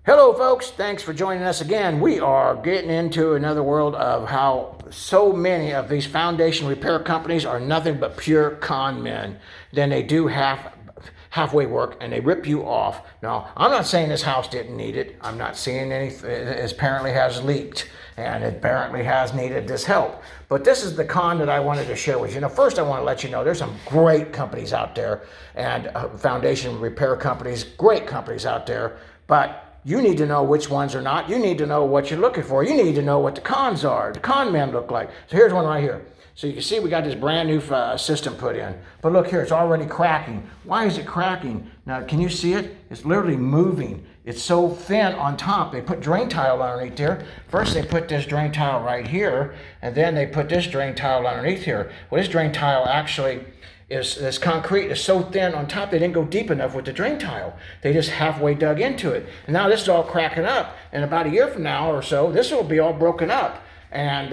Hello folks, thanks for joining us again. We are getting into another world of how so many of these foundation repair companies are nothing but pure con men. Then they do halfway work and they rip you off. Now, I'm not saying this house didn't need it. I'm not seeing anything. It apparently has leaked and it apparently has needed this help. But this is the con that I wanted to share with you. Now, first I want to let you know there's some great companies out there and foundation repair companies, great companies out there, but you need to know which ones are not. You need to know what you're looking for. You need to know what the cons are, the con men look like. So here's one right here. So you can see we got this brand new system put in. But look here, it's already cracking. Why is it cracking? Now, can you see it? It's literally moving. It's so thin on top. They put drain tile underneath there. First they put this drain tile right here, and then they put this drain tile underneath here. Well, this drain tile actually this concrete is so thin on top, they didn't go deep enough with the drain tile. They just halfway dug into it. And now this is all cracking up. And about a year from now or so, this will be all broken up. And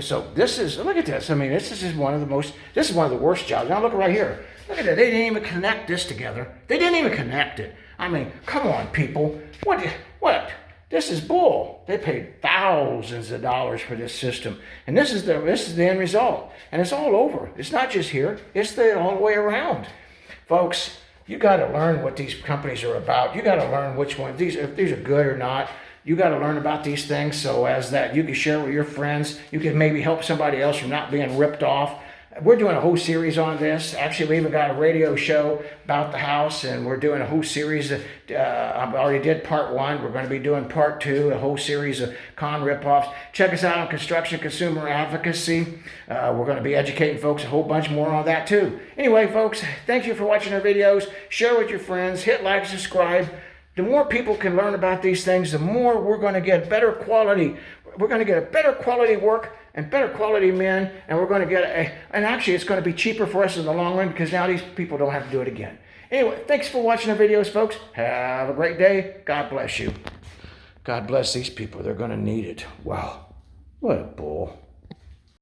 so this is, look at this. I mean, this is just one of the worst jobs. Now look right here. Look at that. They didn't even connect this together. They didn't even connect it. I mean, come on, people. What? This is bull. They paid thousands of dollars for this system. And this is the end result. And it's all over. It's not just here. It's all the way around. Folks, you got to learn what these companies are about. You got to learn which one, if these are good or not. You got to learn about these things so as that you can share with your friends. You can maybe help somebody else from not being ripped off. We're doing a whole series on this. Actually, we even got a radio show about the house, and we're doing a whole series. I already did part 1. We're going to be doing part 2, a whole series of con ripoffs. Check us out on Construction Consumer Advocacy. We're going to be educating folks a whole bunch more on that too. Anyway, folks, thank you for watching our videos. Share with your friends. Hit like, subscribe. The more people can learn about these things, the more we're going to get better quality. We're going to get a better quality work and better quality men, and we're going to get and actually it's going to be cheaper for us in the long run because now these people don't have to do it again. Anyway, thanks for watching the videos, folks. Have a great day. God bless you. God bless these people. They're going to need it. Wow, what a bull.